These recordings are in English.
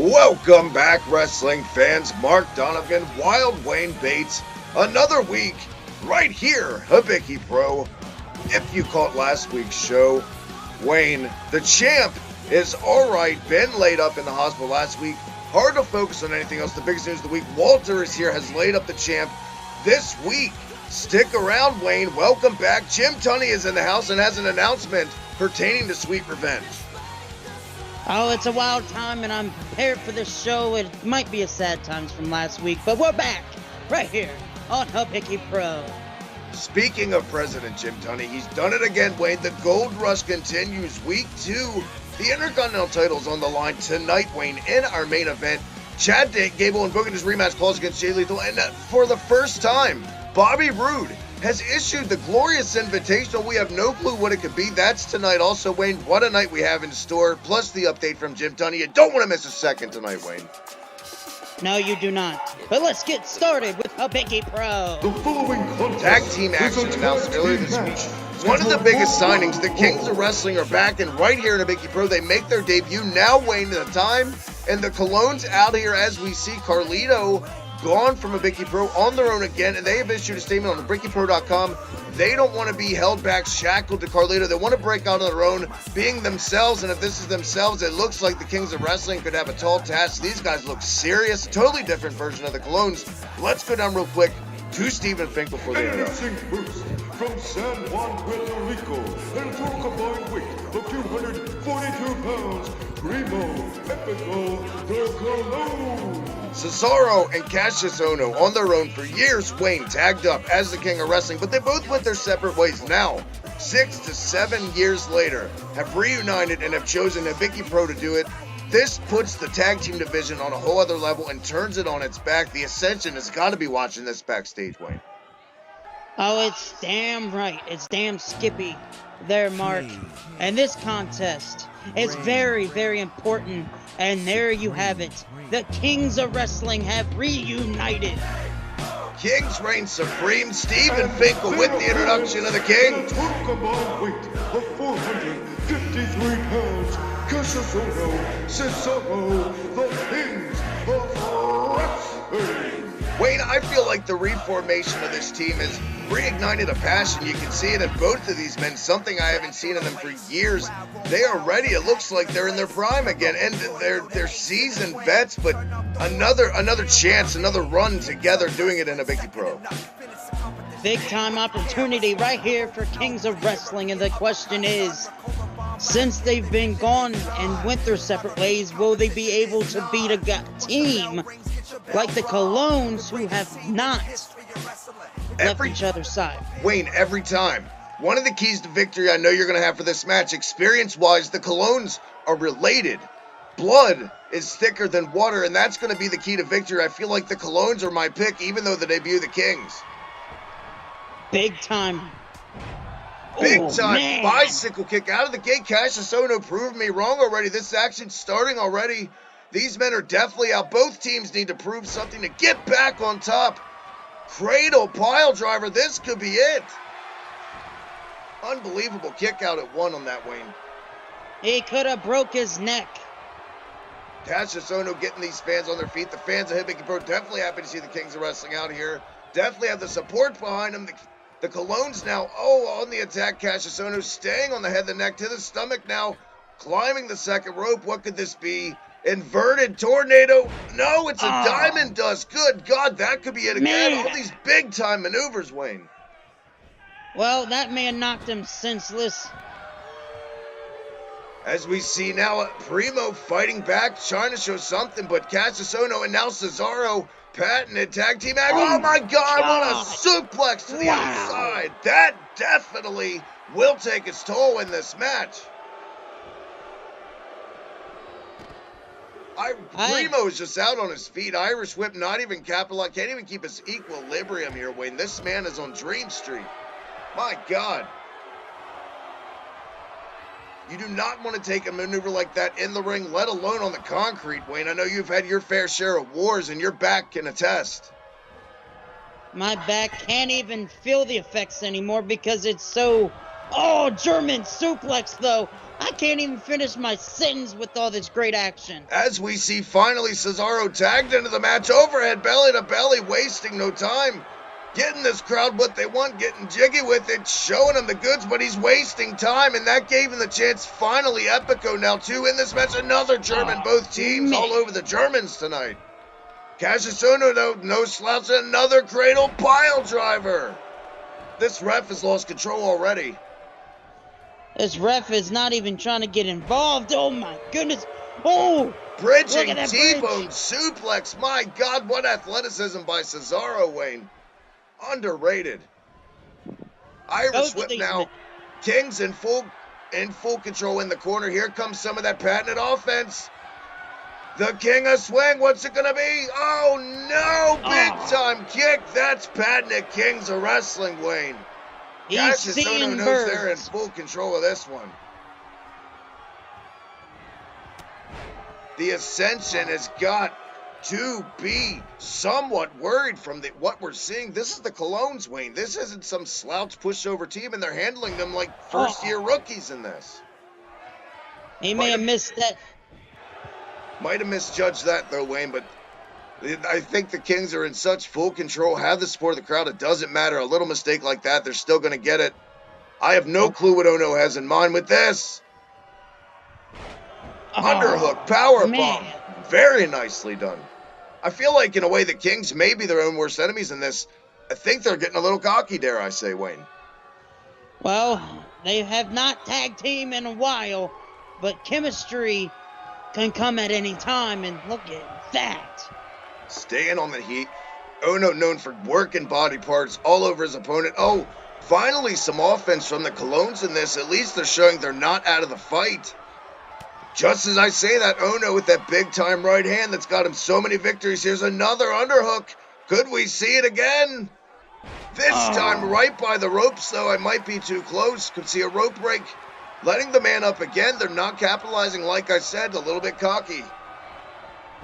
Welcome back, wrestling fans. Mark Donovan, Wild Wayne Bates. Another week right here, Hibiki Pro. If you caught last week's show, Wayne, the champ, is alright. Been laid up in the hospital last week. Hard to focus on anything else. The biggest news of the week, Walter is here, has laid up the champ this week. Stick around, Wayne. Welcome back. Jim Tunney is in the house and has an announcement pertaining to Sweet Revenge. Oh, it's a wild time, and I'm prepared for this show. It might be a sad times from last week, but we're back, right here, on Hibiki Pro. Speaking of President Jim Tunney, he's done it again, Wayne. The Gold Rush continues. Week 2, the Intercontinental title's on the line tonight, Wayne, in our main event. Chad Gable and booking his rematch clause against Jay Lethal, and for the first time, Bobby Roode has issued the glorious invitational. We have no clue what it could be. That's tonight. Also, Wayne, what a night we have in store, plus the update from Jim Tunney. You don't want to miss a second tonight, Wayne. No, you do not. But let's get started with Hibiki Pro. The following Tag team action announced earlier this week. One of the biggest signings, the Kings of Wrestling are back, and right here in Hibiki Pro, they make their debut now, Wayne, at the time. And the Colognes out here as we see. Carlito gone from Hibiki Pro on their own again, and they have issued a statement on HibikiPro.com. They don't want to be held back, shackled to Carlito. They want to break out on their own, being themselves, and if this is themselves, it looks like the Kings of Wrestling could have a tall task. These guys look serious, totally different version of the Colognes. Let's go down real quick to Steven Fink before they go. first from San Juan, Puerto Rico, at a total combined weight of 242 pounds, Primo Epico the Colognes. Cesaro and Cassius Ohno on their own for years, Wayne, tagged up as the King of Wrestling, but they both went their separate ways now. 6 to 7 years later, have reunited and have chosen Hibiki Pro to do it. This puts the tag team division on a whole other level and turns it on its back. The Ascension has got to be watching this backstage, Wayne. Oh, it's damn right. It's damn Skippy there, Mark. And this contest is very, very important. And there you have it. The Kings of Wrestling have reunited. Kings reign supreme. Steven Finkel with the introduction of the King. Total combined weight of 453 pounds, Cassius Ohno, Cesaro, the Kings of Wrestling. Wayne, I feel like the reformation of this team has reignited a passion. You can see it in both of these men, something I haven't seen in them for years. They are ready. It looks like they're in their prime again, and they're seasoned vets, but another chance, another run together doing it in Hibiki Pro. Big time opportunity right here for Kings of Wrestling, and the question is, since they've been gone and went their separate ways, will they be able to beat a team like the Colognes, who have not left each other's side? Wayne, every time. One of the keys to victory I know you're going to have for this match, experience-wise, the Colognes are related. Blood is thicker than water, and that's going to be the key to victory. I feel like the Colognes are my pick, even though they debut the Kings. Big time. Big Oh, time man. bicycle kick out of the gate. Cassius Ohno proved me wrong already. This action's starting already. These men are definitely out. Both teams need to prove something to get back on top. Cradle pile driver. This could be it. Unbelievable kick out at 1 on that, Wayne. He could have broke his neck. Cassius Ohno getting these fans on their feet. The fans of Hibiki Pro definitely happy to see the Kings of Wrestling out here. Definitely have the support behind them. The Colognes now, on the attack. Cassius Ohno staying on the head, the neck, to the stomach now. Climbing the second rope. What could this be? Inverted tornado. No, it's a diamond dust. Good God, that could be it again. Man. All these big-time maneuvers, Wayne. Well, that man knocked him senseless. As we see now, Primo fighting back, trying to show something, but Cassius Ohno and now Cesaro, patented tag team act. Oh my God, what a suplex to the outside. That definitely will take its toll in this match. Primo is just out on his feet. Irish whip, not even capitalized. Can't even keep his equilibrium here, Wayne. This man is on Dream Street. My God. You do not want to take a maneuver like that in the ring, let alone on the concrete, Wayne. I know you've had your fair share of wars, and your back can attest. My back can't even feel the effects anymore because it's so Oh, German suplex, though. I can't even finish my sentence with all this great action. As we see finally Cesaro tagged into the match, overhead belly to belly, wasting no time. Getting this crowd what they want, getting jiggy with it, showing them the goods, but he's wasting time, and that gave him the chance. Finally, Epico now too in this match. Another German, both teams man. all over the Germans tonight. Cassius Ohno, though, no slouch, another cradle pile driver. This ref has lost control already. This ref is not even trying to get involved. Oh, my goodness. Oh, Bridging look at that T-bone bridge. suplex. My God, what athleticism by Cesaro, Wayne. Underrated. Irish Both whip these now. men. King's in full control in the corner. Here comes some of that patented offense. The King of Swing. What's it gonna be? Oh no! Big time kick. That's patented Kings of Wrestling, Wayne. He's Cassius Ohno seeing knows they're in birds. full control of this one. The Ascension has got to be somewhat worried from what we're seeing. This is the Colognes, Wayne. This isn't some slouch pushover team, and they're handling them like first-year rookies in this. He may have missed that. Might have misjudged that, though, Wayne, but I think the Kings are in such full control, have the support of the crowd. It doesn't matter. A little mistake like that, they're still going to get it. I have no clue what Ohno has in mind with this. Underhook, power bomb. Very nicely done. I feel like, in a way, the Kings may be their own worst enemies in this. I think they're getting a little cocky, dare I say, Wayne. Well, they have not tag team in a while, but chemistry can come at any time, and look at that. Staying on the heat. Ohno known for working body parts all over his opponent. Oh, finally some offense from the Colognes in this. At least they're showing they're not out of the fight. Just as I say that, Ohno with that big-time right hand that's got him so many victories. Here's another underhook. Could we see it again? This time right by the ropes, though. I might be too close. Could see a rope break. Letting the man up again. They're not capitalizing, like I said, a little bit cocky.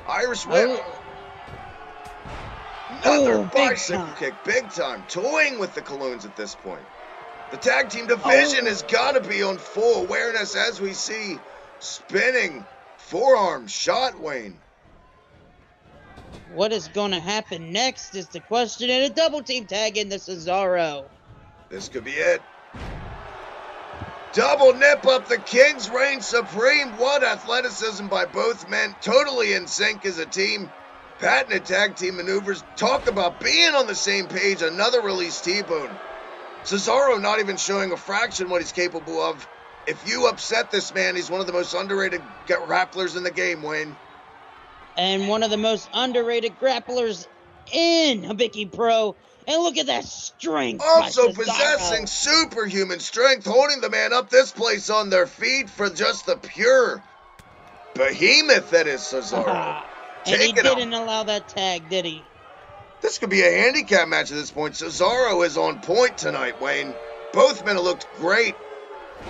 Irish whip. Another bicycle kick. Big time. Toying with the Colognes at this point. The tag team division has got to be on full awareness as we see spinning forearm shot, Wayne. What is going to happen next is the question, and a double team tag into Cesaro. This could be it. Double nip up. The Kings reign supreme. What athleticism by both men. Totally in sync as a team. Patented tag team maneuvers. Talk about being on the same page. Another release T-bone. Cesaro not even showing a fraction what he's capable of. If you upset this man, he's one of the most underrated grapplers in the game, Wayne. And one of the most underrated grapplers in Hibiki Pro. And look at that strength. Also possessing superhuman strength, holding the man up this place on their feet for just the pure behemoth that is Cesaro. And he didn't allow that tag, did he? This could be a handicap match at this point. Cesaro is on point tonight, Wayne. Both men have looked great.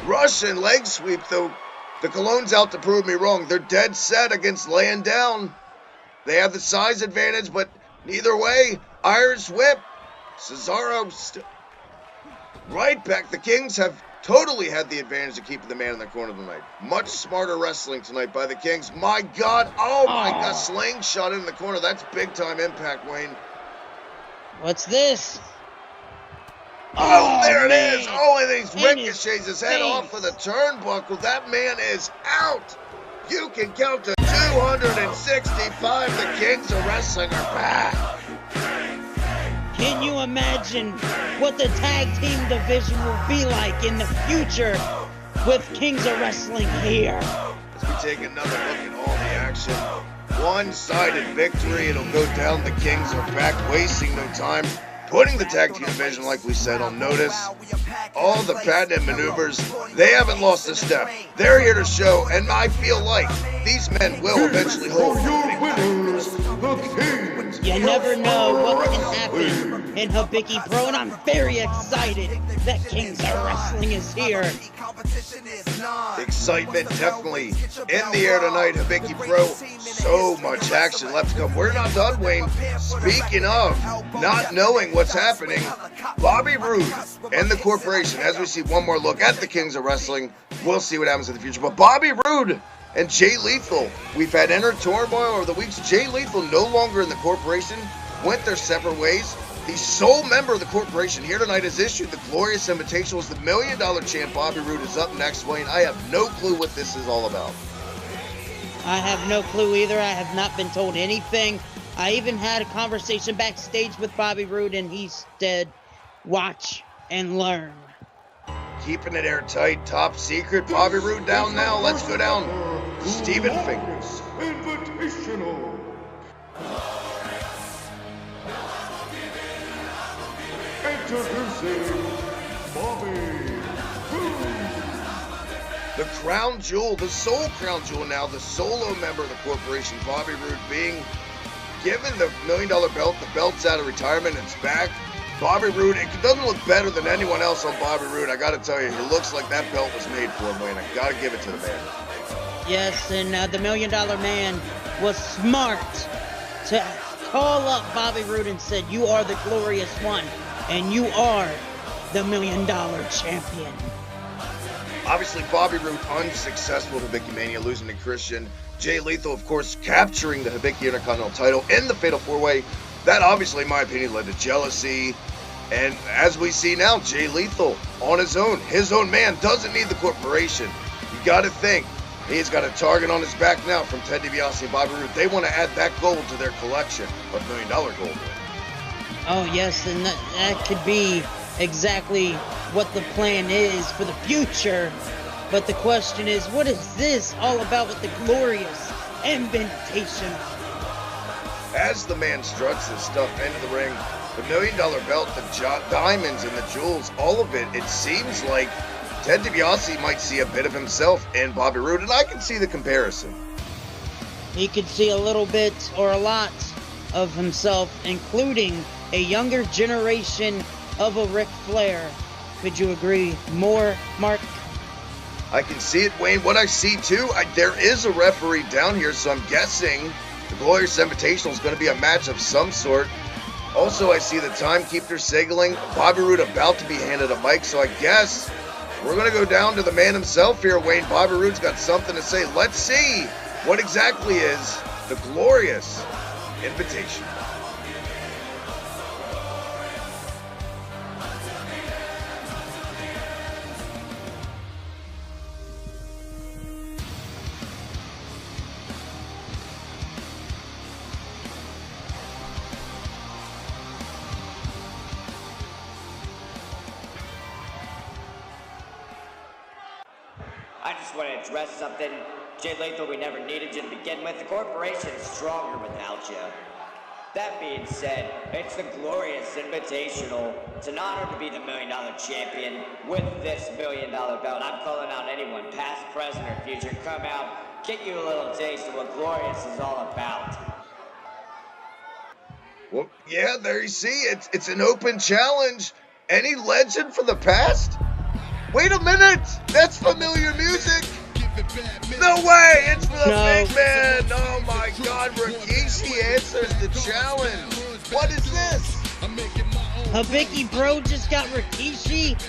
Russian leg sweep, though. The Colognes out to prove me wrong. They're dead set against laying down. They have the size advantage, but neither way, Irish whip. Cesaro right back. The Kings have totally had the advantage of keeping the man in the corner tonight. Much smarter wrestling tonight by the Kings. My God. Oh, my God. Slingshot in the corner. That's big-time impact, Wayne. What's this? Oh, there it is. Oh, and he ricochets his head off of the turnbuckle. That man is out. You can count to 265. The Kings of Wrestling are back. Can you imagine what the tag team division will be like in the future with Kings of Wrestling here? As we take another look at all the action. One-sided victory. It'll go down. The Kings are back, wasting no time. Putting the tag team division, like we said, on notice. All the patented maneuvers, they haven't lost a step. They're here to show, and I feel like these men will eventually hold. You never know what can happen in Hibiki Pro, and I'm very excited that Kings of Wrestling is here. Excitement definitely in the air tonight. Hibiki Pro, so much action left to come. We're not done, Wayne. Speaking of not knowing what's happening, Bobby Roode and the corporation, as we see one more look at the Kings of Wrestling, we'll see what happens in the future. But Bobby Roode and Jay Lethal, we've had inner turmoil over the weeks. Jay Lethal no longer in the corporation, went their separate ways. The sole member of the corporation here tonight has issued the Glorious Invitational as the $1 Million Champ. Bobby Roode is up next, Wayne. I have no clue what this is all about. I have no clue either. I have not been told anything. I even had a conversation backstage with Bobby Roode, and he said, watch and learn. Keeping it airtight, top secret. Bobby Roode down now. Let's go down. Steven Fingers. Invitational. Introducing Bobby Roode. The crown jewel, the sole crown jewel now, the solo member of the corporation, Bobby Roode, being given the $1 Million belt. The belt's out of retirement. It's back. Bobby Roode, it doesn't look better than anyone else on Bobby Roode. I got to tell you, he looks like that belt was made for him, Wayne. I got to give it to the man. Yes, and the $1 Million Man was smart to call up Bobby Roode and said, you are the glorious one, and you are the $1 Million Champion. Obviously, Bobby Roode unsuccessful at Hibiki Mania, losing to Christian. Jay Lethal, of course, capturing the Hibiki Intercontinental title in the Fatal 4-Way. That obviously, in my opinion, led to jealousy. And as we see now, Jay Lethal on his own man, doesn't need the corporation. You got to think, he's got a target on his back now from Ted DiBiase and Bobby Roode. They want to add that gold to their collection of $1 Million gold. Oh, yes, and that could be exactly what the plan is for the future. But the question is, what is this all about with the Glorious Invitation? As the man struts his stuff into the ring, the $1 Million belt, the diamonds and the jewels, all of it, it seems like Ted DiBiase might see a bit of himself in Bobby Roode, and I can see the comparison. He could see a little bit or a lot of himself, including a younger generation of a Ric Flair. Could you agree more, Mark? I can see it, Wayne. What I see, too, there is a referee down here, so I'm guessing the Glorious Invitational is going to be a match of some sort. Also, I see the timekeeper signaling. Bobby Roode about to be handed a mic, so I guess we're going to go down to the man himself here, Wayne. Bobby Roode's got something to say. Let's see what exactly is the Glorious Invitation. I just want to address something. Jay Lethal, we never needed you to begin with. The corporation is stronger without you. That being said, it's the Glorious Invitational. It's an honor to be the $1 Million Champion with this $1 Million belt. I'm calling out anyone, past, present, or future. Come out, get you a little taste of what Glorious is all about. Well, yeah, there you see. It's an open challenge. Any legend from the past? Wait a minute! That's familiar music! No way! It's the big man! Oh my god, Rikishi answers the challenge! What is this? Hibiki Pro just got Rikishi?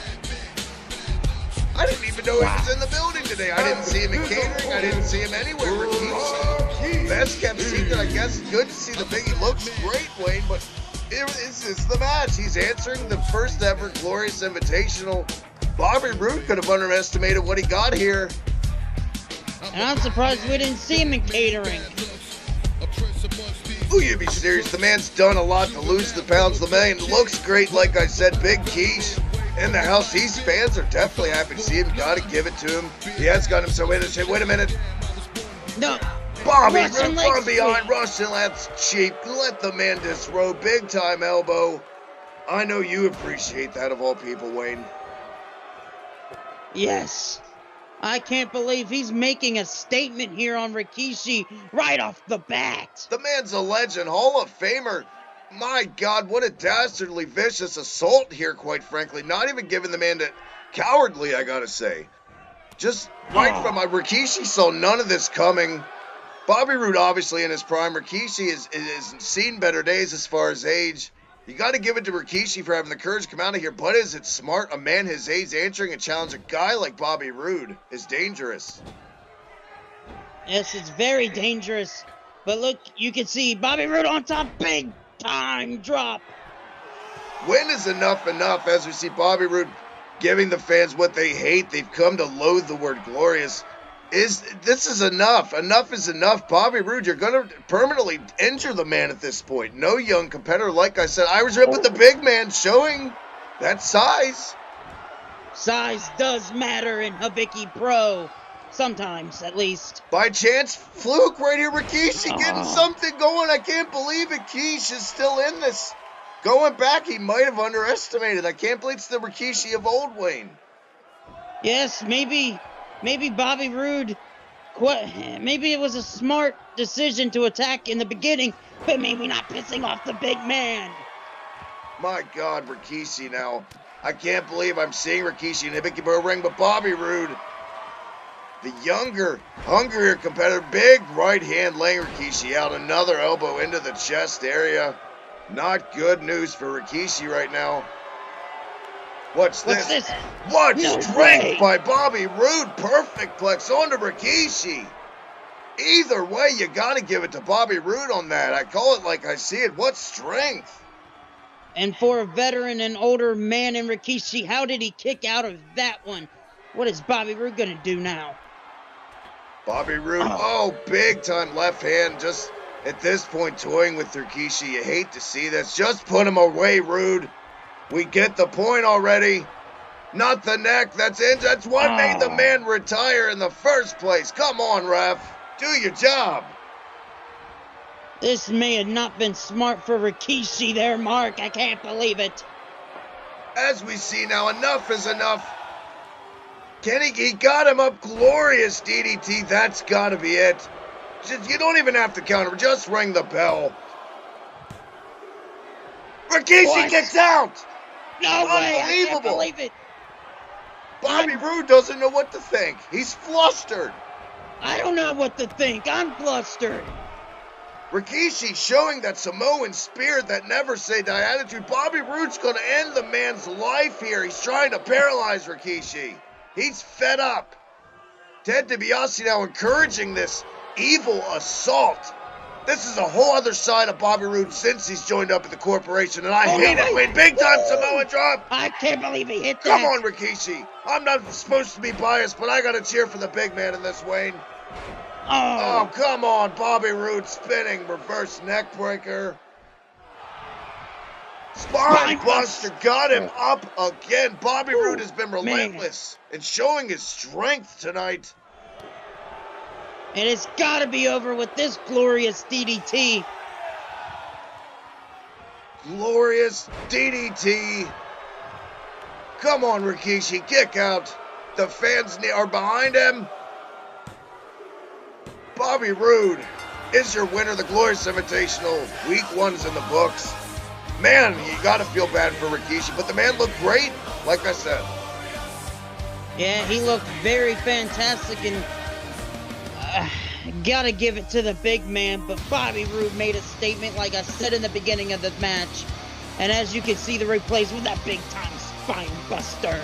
I didn't even know he was in the building today. I didn't see him in catering. I didn't see him anywhere. Rikishi. Best kept secret, I guess. Good to see the big. He looks great, Wayne, but it's the match. He's answering the first ever Glorious Invitational. Bobby Roode could have underestimated what he got here. And I'm surprised we didn't see him in catering. Ooh, you be serious. The man's done a lot to lose the pounds. The man looks great, like I said. Big Quiche in the house. These fans are definitely happy to see him. Gotta give it to him. He has got him so in. Wait a minute. No. Bobby Roode from behind. Russian, that's cheap. Let the man disrobe. Big time elbow. I know you appreciate that of all people, Wayne. Yes. I can't believe he's making a statement here on Rikishi right off the bat. The man's a legend, Hall of Famer. My God, what a dastardly, vicious assault here, quite frankly. Not even giving the man to cowardly, I gotta say. Just right from Rikishi saw none of this coming. Bobby Roode obviously in his prime. Rikishi is seen better days as far as age. You got to give it to Rikishi for having the courage to come out of here. But is it smart? A man his age answering a challenge a guy like Bobby Roode is dangerous. Yes, it's very dangerous. But look, you can see Bobby Roode on top. Big time drop. When is enough as we see Bobby Roode giving the fans what they hate? They've come to loathe the word glorious. This is enough. Enough is enough. Bobby Roode, you're going to permanently injure the man at this point. No young competitor. Like I said, Irish Rip with the big man showing that size. Size does matter in Hibiki Pro. Sometimes, at least. By chance, fluke right here. Rikishi getting something going. I can't believe it. Keish is still in this. Going back, he might have underestimated. I can't believe it's the Rikishi of old, Wayne. Yes, maybe Bobby Roode, maybe it was a smart decision to attack in the beginning, but maybe not pissing off the big man. My God, Rikishi now. I can't believe I'm seeing Rikishi in Hibiki Pro ring, but Bobby Roode, the younger, hungrier competitor, big right hand laying Rikishi out. Another elbow into the chest area. Not good news for Rikishi right now. What's this? What strength by Bobby Roode. Perfect plex onto Rikishi. Either way, you got to give it to Bobby Roode on that. I call it like I see it. What strength. And for a veteran and older man in Rikishi, how did he kick out of that one? What is Bobby Roode going to do now? Bobby Roode, big time left hand. Just at this point, toying with Rikishi. You hate to see this. Just put him away, Roode. We get the point already. Not the neck. That's it. That's what made the man retire in the first place. Come on, ref. Do your job. This may have not been smart for Rikishi there, Mark. I can't believe it. As we see now, enough is enough. He got him up. Glorious DDT. That's got to be it. You don't even have to counter. Just ring the bell. Rikishi kicks out. No way. I can't believe it. Bobby Roode doesn't know what to think. He's flustered. I don't know what to think. I'm flustered. Rikishi showing that Samoan spirit, that never say die attitude. Bobby Roode's going to end the man's life here. He's trying to paralyze Rikishi. He's fed up. Ted DiBiase now encouraging this evil assault. This is a whole other side of Bobby Roode since he's joined up with the corporation, and I hate it. Wait, big time Samoan drop. I can't believe he hit that. Come on, Rikishi. I'm not supposed to be biased, but I got to cheer for the big man in this, Wayne. Oh, come on. Bobby Roode spinning reverse neck breaker. Spine buster got him up again. Bobby Roode has been relentless in showing his strength tonight. And it's got to be over with this glorious DDT. Glorious DDT. Come on, Rikishi, kick out. The fans are behind him. Bobby Roode is your winner, the Glorious Invitational. Week 1's in the books. Man, you got to feel bad for Rikishi, but the man looked great, like I said. Yeah, he looked very fantastic, and gotta give it to the big man, but Bobby Roode made a statement, like I said in the beginning of the match. And as you can see the replays with that big-time spine buster.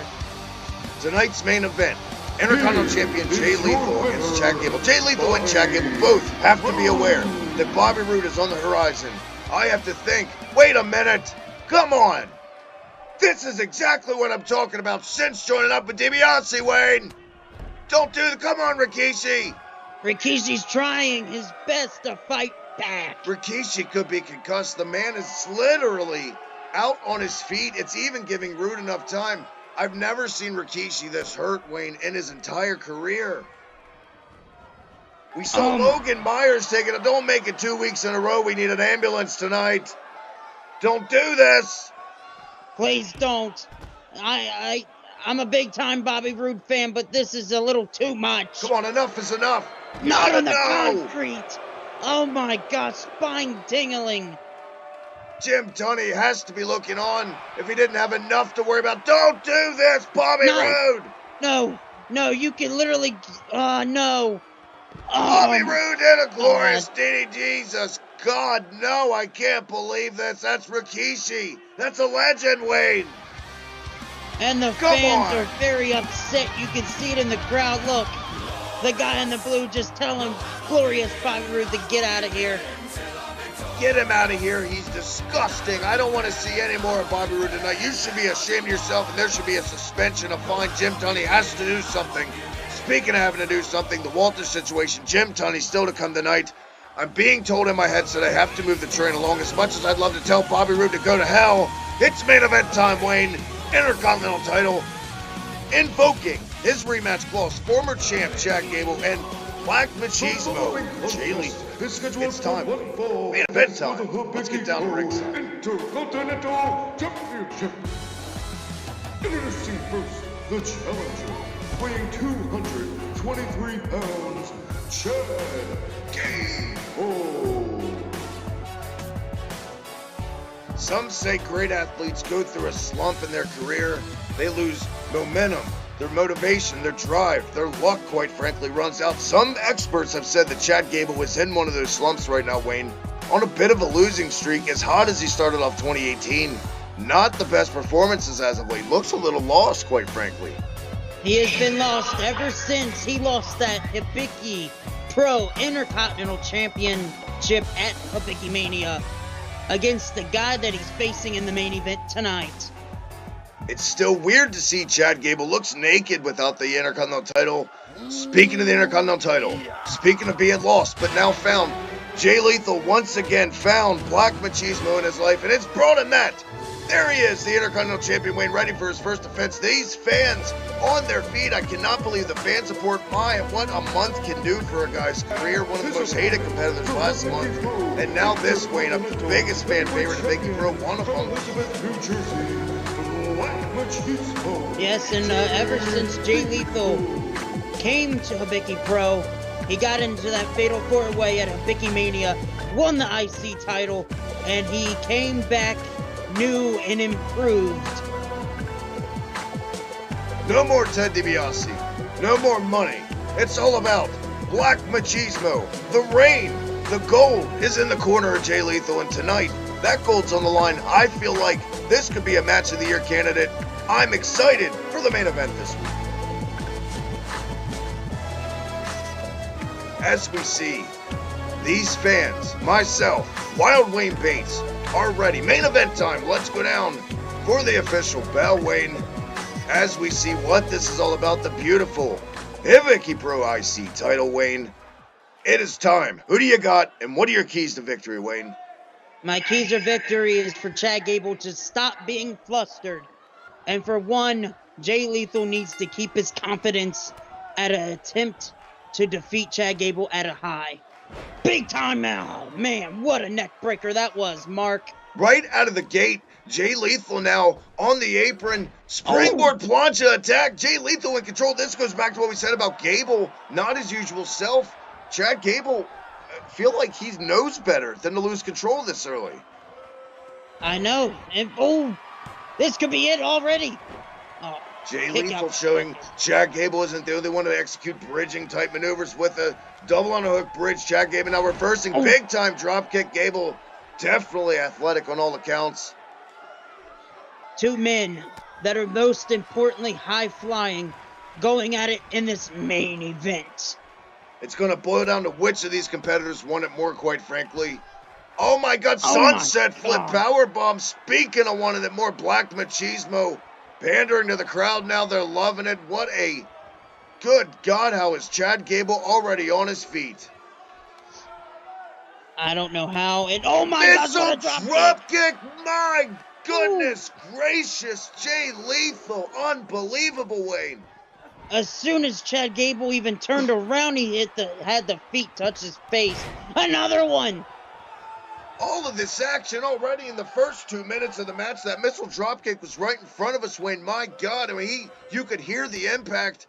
Tonight's main event, Intercontinental Champion Jay Lethal against Chad Gable. Jay Lethal and Chad Gable both have to be aware that Bobby Roode is on the horizon. I have to think, wait a minute, come on. This is exactly what I'm talking about since joining up with DiBiase, Wayne. Don't do the, come on, Rikishi. Rikishi's trying his best to fight back. Rikishi could be concussed. The man is literally out on his feet. It's even giving Roode enough time. I've never seen Rikishi this hurt, Wayne, in his entire career. We saw Logan Myers taking it. Don't make it 2 weeks in a row. We need an ambulance tonight. Don't do this. Please don't. I'm a big-time Bobby Roode fan, but this is a little too much. Come on, enough is enough. Not on the concrete. Oh, my God, spine tingling. Jim Tunney has to be looking on if he didn't have enough to worry about. Don't do this, Bobby Roode. No, No, you can literally. No. Bobby Roode did a glorious God. DDT. Jesus God, no, I can't believe this. That's Rikishi. That's a legend, Wayne. And the Come fans on. are very upset. You can see it in the crowd. Look, the guy in the blue just telling Glorious Bobby Roode to get out of here. Get him out of here. He's disgusting. I don't want to see any more of Bobby Roode tonight. You should be ashamed of yourself, and there should be a suspension, a fine. Jim Tunney has to do something. Speaking of having to do something, the Walter situation, Jim Tunney still to come tonight. I'm being told in my headset I have to move the train along. As much as I'd love to tell Bobby Roode to go to hell, it's main event time, Wayne. Intercontinental title. Invoking his rematch clause, former champ Chad Gable and Black Machismo. Jaylee. It's time. Main event time. Let's get down to ringside. Intercontinental Championship. Introducing first, the challenger, weighing 223 pounds, Chad Gable. Some say great athletes go through a slump in their career. They lose momentum, their motivation, their drive, their luck, quite frankly, runs out. Some experts have said that Chad Gable is in one of those slumps right now, Wayne. On a bit of a losing streak, as hot as he started off 2018. Not the best performances as of late. Looks a little lost, quite frankly. He has been lost ever since he lost that Hibiki Pro Intercontinental Championship at Hibiki Mania against the guy that he's facing in the main event tonight. It's still weird to see Chad Gable looks naked without the Intercontinental title. Speaking of the Intercontinental title, speaking of being lost but now found, Jay Lethal once again found Black Machismo in his life, and it's brought him that. There he is, the Intercontinental Champion, Wayne, ready for his first defense. These fans on their feet. I cannot believe the fan support. My, what a month can do for a guy's career. One of the most hated competitors last month. And now this, Wayne, a biggest fan favorite, Hibiki Pro, one of them. Elizabeth, New Jersey, Black Machismo. Yes, and ever since Jay Lethal came to Hibiki Pro, he got into that fatal four-way at Hibiki Mania, won the IC title, and he came back new and improved. No more Ted DiBiase. No more money. It's all about Black Machismo. The reign, the gold is in the corner of Jay Lethal, and tonight, that gold's on the line. I feel like this could be a match of the year candidate. I'm excited for the main event this week. As we see, these fans, myself, Wild Wayne Bates, are ready. Main event time. Let's go down for the official bell, Wayne. As we see what this is all about, the beautiful Hibiki Pro IC title, Wayne. It is time. Who do you got, and what are your keys to victory, Wayne? My keys of victory is for Chad Gable to stop being flustered. And for one, Jay Lethal needs to keep his confidence at an attempt to defeat Chad Gable at a high. Big time now. Man, what a neck breaker that was, Mark. Right out of the gate, Jay Lethal now on the apron. Springboard plancha attack. Jay Lethal in control. This goes back to what we said about Gable. Not his usual self. Chad Gable, I feel like he knows better than to lose control this early. I know. And this could be it already. Oh, Jay kick Lethal out. showing Chad Gable isn't the only one to execute bridging type maneuvers with a double on a hook bridge. Chad Gable now reversing big time drop kick. Gable definitely athletic on all accounts. Two men that are most importantly high flying going at it in this main event. It's going to boil down to which of these competitors won it more, quite frankly. Oh my God, Oh my sunset flip God. power bomb. Speaking of one of the more Black Machismo, pandering to the crowd now, they're loving it. What a good God, how is Chad Gable already on his feet? I don't know how. And oh my God, It's a what a drop kick. drop kick. My goodness gracious, Jay Lethal, unbelievable, Wayne. As soon as Chad Gable even turned around, he had the feet touch his face. Another one. All of this action already in the first 2 minutes of the match. That missile dropkick was right in front of us, Wayne. My God, I mean, you could hear the impact.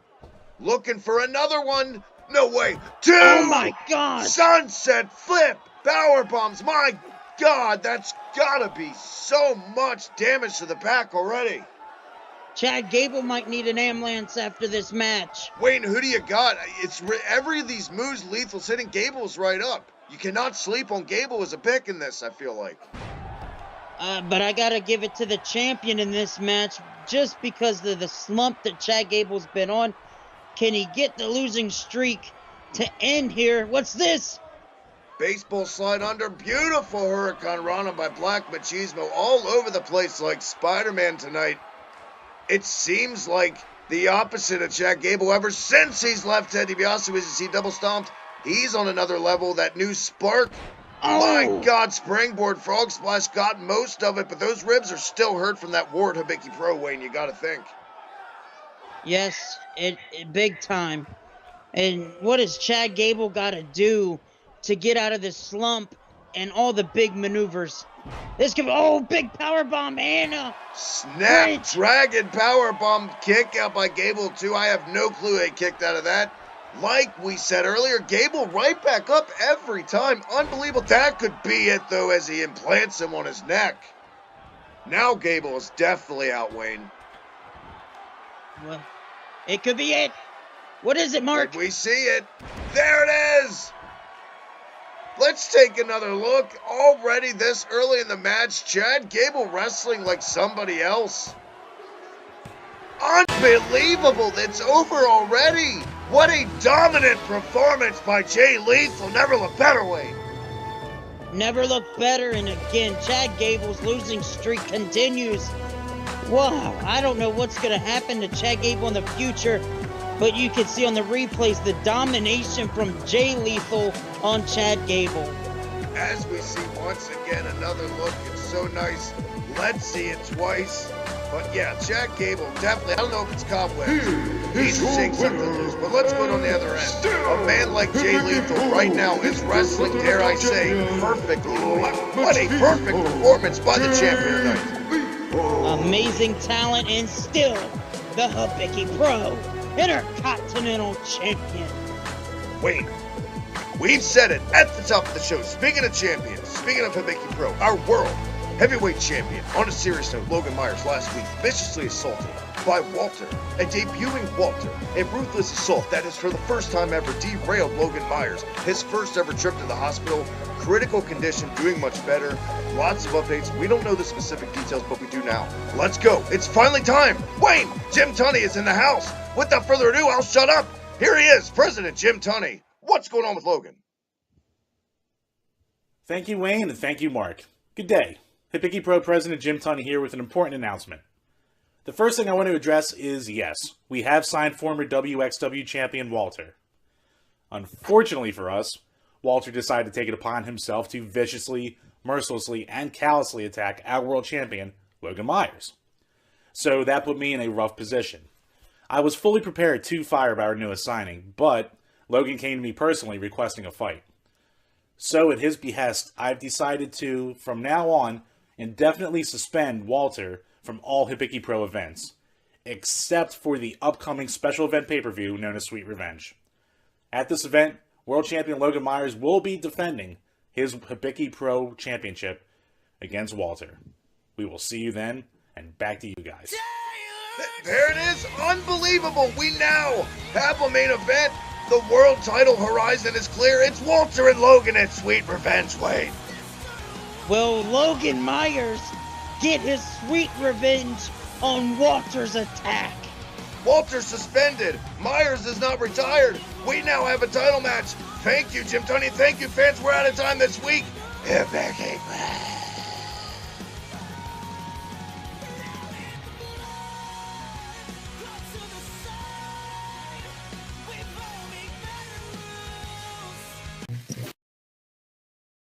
Looking for another one. No way. Two. Oh my God. Sunset flip power bombs. My God, that's gotta be so much damage to the back already. Chad Gable might need an ambulance after this match. Wayne, who do you got? Every of these moves Lethal's hitting, Gable's right up. You cannot sleep on Gable as a pick in this, I feel like. But I gotta give it to the champion in this match just because of the slump that Chad Gable's been on. Can he get the losing streak to end here? What's this? Baseball slide under. Beautiful Hurricane Rana by Black Machismo all over the place like Spider-Man tonight. It seems like the opposite of Chad Gable. Ever since he's left Ted DiBiase, as you see double stomped, he's on another level. That new spark. Oh. My God, springboard frog splash got most of it, but those ribs are still hurt from that Ward Hibiki Pro, Wayne, you gotta think. Yes, it big time. And what has Chad Gable got to do to get out of this slump and all the big maneuvers? This could big power bomb and snap dragon power bomb kick out by Gable too. I have no clue they kicked out of that. Like we said earlier, Gable right back up every time. Unbelievable. That could be it though, as he implants him on his neck. Now Gable is definitely out, Wayne. Well, it could be it. What is it, Mark? Did we see it? There it is. Let's take another look. Already this early in the match, Chad Gable wrestling like somebody else. Unbelievable. It's over already. What a dominant performance by Jay Lethal. Never looked better, Wayne. Never looked better. And again, Chad Gable's losing streak continues. Wow, I don't know what's going to happen to Chad Gable in the future, but you can see on the replays the domination from Jay Lethal on Chad Gable. As we see once again another look, it's so nice. Let's see it twice. But yeah, Chad Gable definitely, I don't know if it's cobwebs. He's shake something loose, but let's go on the other end. A man like Jay Lethal right now is wrestling, dare I say, perfectly. What a perfect performance by the champion tonight. Amazing talent and still the Hibiki Pro Intercontinental Champion. Wayne, we've said it at the top of the show. Speaking of champions, speaking of Hibiki Pro, our world heavyweight champion. On a serious note, Logan Myers last week viciously assaulted by Walter. A debuting Walter. A ruthless assault that has for the first time ever derailed Logan Myers. His first ever trip to the hospital. Critical condition, doing much better. Lots of updates. We don't know the specific details, but we do now. Let's go. It's finally time. Wayne, Jim Tunney is in the house. Without further ado, I'll shut up. Here he is, President Jim Tunney. What's going on with Logan? Thank you, Wayne, and thank you, Mark. Good day. Hibiki Pro President Jim Tunney here with an important announcement. The first thing I want to address is, yes, we have signed former WXW champion Walter. Unfortunately for us, Walter decided to take it upon himself to viciously, mercilessly, and callously attack our world champion, Logan Myers. So that put me in a rough position. I was fully prepared to fire our newest signing, but Logan came to me personally requesting a fight. So at his behest, I've decided to, from now on, indefinitely suspend Walter from all Hibiki Pro events, except for the upcoming special event pay-per-view known as Sweet Revenge. At this event, World Champion Logan Myers will be defending his Hibiki Pro Championship against Walter. We will see you then, and back to you guys. There it is! Unbelievable! We now have a main event. The world title horizon is clear. It's Walter and Logan at Sweet Revenge, Wayne. Will Logan Myers get his sweet revenge on Walter's attack? Walter suspended. Myers is not retired. We now have a title match. Thank you, Jim Tunney. Thank you, fans. We're out of time this week. Hibiki Pro.